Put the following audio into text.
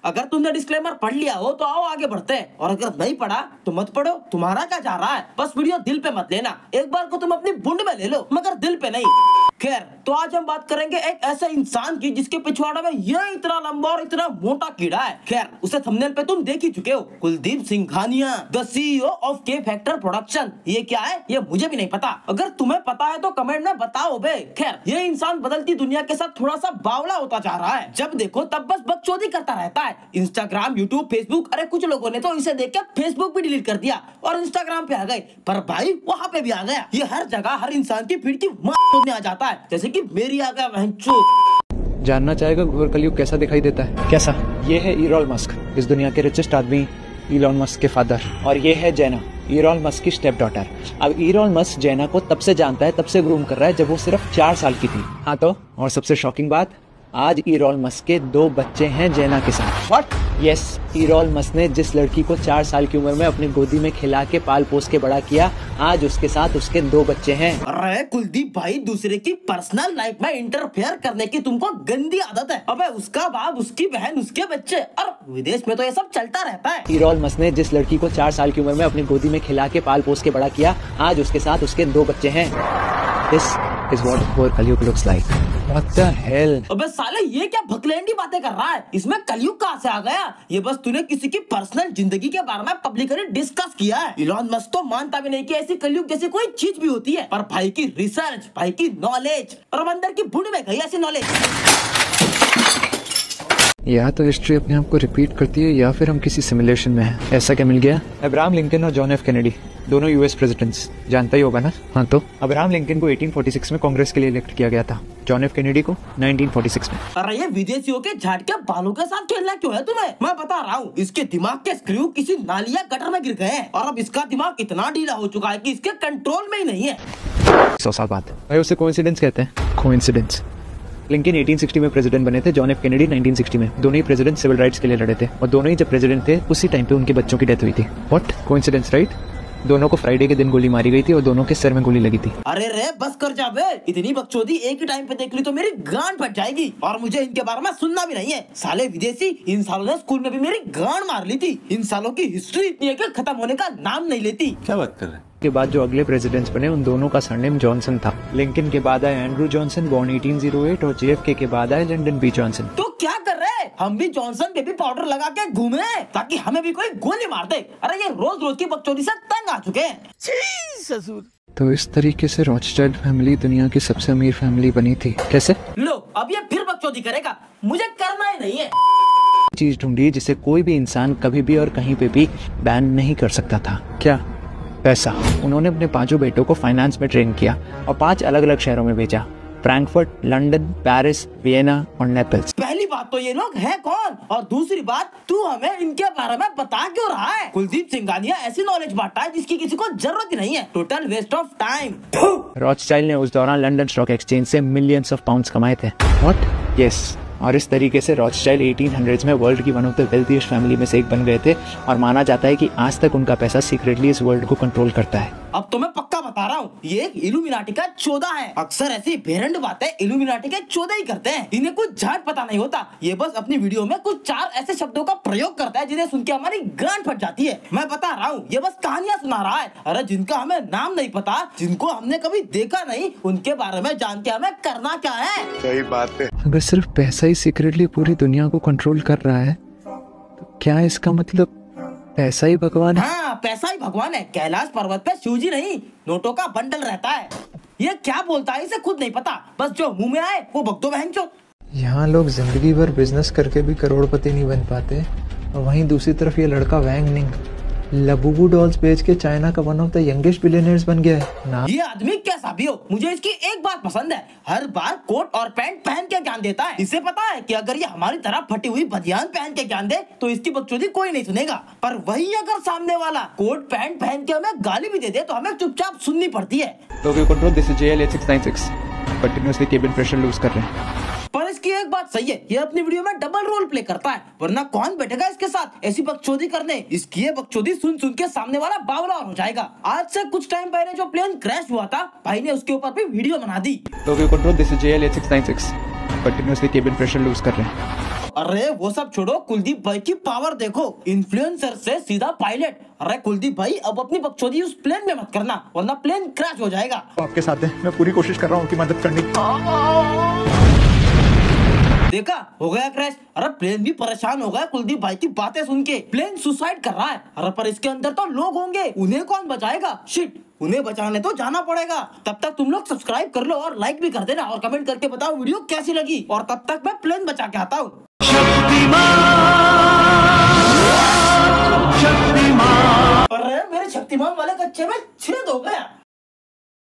अगर तुमने डिस्क्लेमर पढ़ लिया हो तो आओ आगे बढ़ते हैं, और अगर नहीं पढ़ा तो मत पढ़ो, तुम्हारा क्या जा रहा है। बस वीडियो दिल पे मत लेना, एक बार को तुम अपनी बुंड में ले लो मगर दिल पे नहीं। खैर, तो आज हम बात करेंगे एक ऐसे इंसान की जिसके पिछवाड़े में ये इतना लंबा और इतना मोटा कीड़ा है। खैर, उसे थंबनेल पे तुम देख ही चुके हो, Kuldeep Singhania, the CEO of के फैक्टर प्रोडक्शन। ये क्या है ये मुझे भी नहीं पता, अगर तुम्हें पता है तो कमेंट में बताओ बे। खैर, ये इंसान बदलती दुनिया के साथ थोड़ा सा बावला होता जा रहा है, जब देखो तब बस बकचोदी करता रहता है। इंस्टाग्राम, यूट्यूब, फेसबुक, अरे कुछ लोगों ने तो इसे देख के फेसबुक भी डिलीट कर दिया और इंस्टाग्राम पे आ गए, पर भाई वहाँ पे भी आ गया। ये हर जगह हर इंसान की फीड की में आ जाता है, जैसे कि मेरी आ गया वहन। जानना चाहेगा घोर कलयुग कैसा दिखाई देता है? कैसा? ये है इलॉन मस्क, इस दुनिया के रिचेस्ट आदमी, इलॉन मस्क के फादर, और ये है जेना, इलॉन मस्क की स्टेप डॉटर। अब इलॉन मस्क जेना को तब से जानता है, तब से ग्रूम कर रहा है जब वो सिर्फ 4 साल की थी। हाँ तो, और सबसे शॉकिंग बात, आज इलॉन मस्क के 2 बच्चे हैं जेना के साथ। व्हाट? यस, इलॉन मस्क ने जिस लड़की को 4 साल की उम्र में अपनी गोदी में खिला के पाल पोस के बड़ा किया, आज उसके साथ उसके 2 बच्चे हैं। अरे कुलदीप भाई, दूसरे की पर्सनल लाइफ में इंटरफेयर करने की तुमको गंदी आदत है। अबे उसका बाप, उसकी बहन, उसके बच्चे, और विदेश में तो ये सब चलता रहता है। इलॉन मस्क ने जिस लड़की को 4 साल की उम्र में अपनी गोदी में खिला के पाल पोस के बड़ा किया, आज उसके साथ उसके 2 बच्चे हैं। This is what घोर कलयुग looks like. What the hell? अबे साले, ये क्या भकलेंडी बातें कर रहा है? इसमें कलयुग कहाँ से आ गया? ये बस तूने किसी की पर्सनल जिंदगी के बारे में पब्लिकली डिस्कस किया है। इलॉन मस्क तो मानता भी नहीं कि ऐसी कलयुग जैसी कोई चीज भी होती है, पर भाई की रिसर्च, भाई की नॉलेज, और अंदर की बुढ़ में गई ऐसी नॉलेज। या तो हिस्ट्री अपने आप को रिपीट करती है या फिर हम किसी सिमुलेशन में हैं। ऐसा क्या मिल गया? अब्राहम लिंकन और जॉन एफ कैनेडी, दोनों यूएस प्रेसिडेंट्स, जानता ही होगा ना? हाँ तो, अब्राहम लिंकन को 1846 में कांग्रेस के लिए इलेक्ट किया गया था, जॉन एफ कैनेडी को 1946 में। अरे ये विदेशियों के झाड़ के बालों के साथ खेलना क्यों है तुम्हें? मैं बता रहा हूँ, इसके दिमाग के स्क्रू किसी नाली या गटर में गिर गए हैं, और अब इसका दिमाग इतना ढीला हो चुका है कि इसके कंट्रोल में ही नहीं है। 100 साल बाद भाई, उसे कोइंसिडेंस कहते हैं। कोइंसिडेंस। लिंकन 1860 में प्रेसिडेंट बने थे, जॉन एफ कैनेडी 1960 में। दोनों ही प्रेसिडेंट सिविल राइट्स के लिए लड़े थे, और दोनों ही जब प्रेसिडेंट थे उसी टाइम पे उनके बच्चों की डेथ हुई थी। व्हाट? Coincidence, right? दोनों को फ्राइडे के दिन गोली मारी गई थी और दोनों के सर में गोली लगी थी। अरे रे बस कर जा बे, इतनी बकचोदी एक ही टाइम पे देख ली तो मेरी गांड फट जाएगी, और मुझे इनके बारे में सुनना भी नहीं है। साले विदेशी, इन सालों ने स्कूल में भी मेरी गांड मार ली थी। इन सालों की हिस्ट्री इतनी है कि खत्म होने का नाम नहीं लेती। क्या बात कर रहे हैं? के बाद जो अगले प्रेसिडेंट्स बने उन दोनों का सरनेम जॉनसन था। लिंकन के बाद आए एंड्रू जॉनसन, बॉर्न 1808, और JFK के बाद आए लिंडन बी जॉनसन। तो क्या कर रहे हैं? हम भी जॉनसन बेबी पाउडर लगा के घूमे ताकि हमें भी कोई गोली मार दे। अरे ये रोज रोज की बकचोदी से तंग आ चुके हैं। ससुर। तो इस तरीके से रॉथस्चाइल्ड फैमिली दुनिया की सबसे अमीर फैमिली बनी थी। कैसे? लो, अब ये फिर बकचोदी करेगा, मुझे करना ही नहीं है। चीज ढूंढी जिसे कोई भी इंसान कभी भी और कहीं पे भी बैन नहीं कर सकता था। क्या? पैसा। उन्होंने अपने 5 बेटों को फाइनेंस में ट्रेन किया और 5 अलग अलग शहरों में भेजा, फ्रैंकफर्ट, लंदन, पेरिस, वियना और नेपल्स। पहली बात तो ये लोग हैं कौन, और दूसरी बात, तू हमें इनके बारे में बता क्यों रहा है? कुलदीप सिंघानिया ऐसी नॉलेज बांटता है जिसकी किसी को जरूरत ही नहीं है। Total waste of time. Rothschild ने उस दौरान लंदन स्टॉक एक्सचेंज से मिलियंस ऑफ पाउंड्स कमाए थे। व्हाट? यस। और इस तरीके से रॉथस्चाइल्ड 1800s में वर्ल्ड की one of the wealthiest family में से एक बन गए थे, और माना जाता है कि आज तक उनका पैसा सीक्रेटली इस वर्ल्ड को कंट्रोल करता है। अब तो मैं पक्का बता रहा हूँ, ये एक इल्यूमिनाटी का चौधा है। अक्सर ऐसी बेरंड बातें इल्यूमिनाटी के चौधे ही करते हैं। इन्हें कुछ झाट पता नहीं होता, ये बस अपनी वीडियो में कुछ 4 ऐसे शब्दों का प्रयोग करता है जिन्हें सुन के हमारी गांड फट जाती है। मैं बता रहा हूँ, ये बस कहानियां सुना रहा है। अरे जिनका हमें नाम नहीं पता, जिनको हमने कभी देखा नहीं, उनके बारे में जान के हमें करना क्या है? सही बात है। अगर सिर्फ पैसा ही सीक्रेटली पूरी दुनिया को कंट्रोल कर रहा है, तो क्या इसका मतलब पैसा ही भगवान है? हाँ, पैसा ही भगवान है। कैलाश पर्वत पे शिवजी नहीं, नोटों का बंडल रहता है। ये क्या बोलता है इसे खुद नहीं पता, बस जो मुंह में आए वो बक दो बहनचोद। यहाँ लोग जिंदगी भर बिजनेस करके भी करोड़पति नहीं बन पाते, और वहीं दूसरी तरफ ये लड़का वैंग निंग लबुबू डॉल्स बेच के चाइना का one of the youngest billionaires बन गया है ना। ये आदमी कैसा भी हो, मुझे इसकी एक बात पसंद है, हर बार कोट और पैंट पहन के ज्ञान देता है। इसे पता है कि अगर ये हमारी तरह फटी हुई बनियान पहन के ज्ञान दे तो इसकी बकचोदी कोई नहीं सुनेगा, पर वही अगर सामने वाला कोट पैंट पहन के हमें गाली भी दे दे तो हमें चुपचाप सुननी पड़ती है। Control, this is JL 8696, continuously cabin pressure lose कर रहे हैं। पर इसकी एक बात सही है, ये अपनी वीडियो में डबल रोल प्ले करता है, वरना कौन बैठेगा इसके साथ ऐसी बकचोदी करने। इसकी ये बकचोदी सुन सुन के सामने वाला बावला हो जाएगा। आज से कुछ टाइम पहले जो प्लेन क्रैश हुआ था, भाई ने उसके ऊपर भी वीडियो बना दी। Control, this is JL 8696, continuously cabin pressure lose कर रहे हैं। अरे वो सब छोड़ो, कुलदीप भाई की पावर देखो, इन्फ्लुएंसर से सीधा पायलट। अरे कुलदीप भाई अब अपनी बकचोदी उस प्लेन में मत करना, वरना प्लेन क्रैश हो जाएगा। आपके साथ है, मैं पूरी कोशिश कर रहा हूँ कि मदद करने की। देखा, हो गया क्रैश। अरे प्लेन भी परेशान हो गया कुलदीप भाई की बातें सुन के। प्लेन सुसाइड कर रहा है। अरे पर इसके अंदर तो लोग होंगे, उन्हें कौन बचाएगा? शिट, उन्हें बचाने तो जाना पड़ेगा। तब तक तुम लोग सब्सक्राइब कर लो और लाइक भी कर देना और कमेंट करके बताओ वीडियो कैसी लगी। और तब तक मैं प्लेन बचा के आता हूँ। अरे मेरे शक्तिमान वाले कच्चे में छेद हो गया।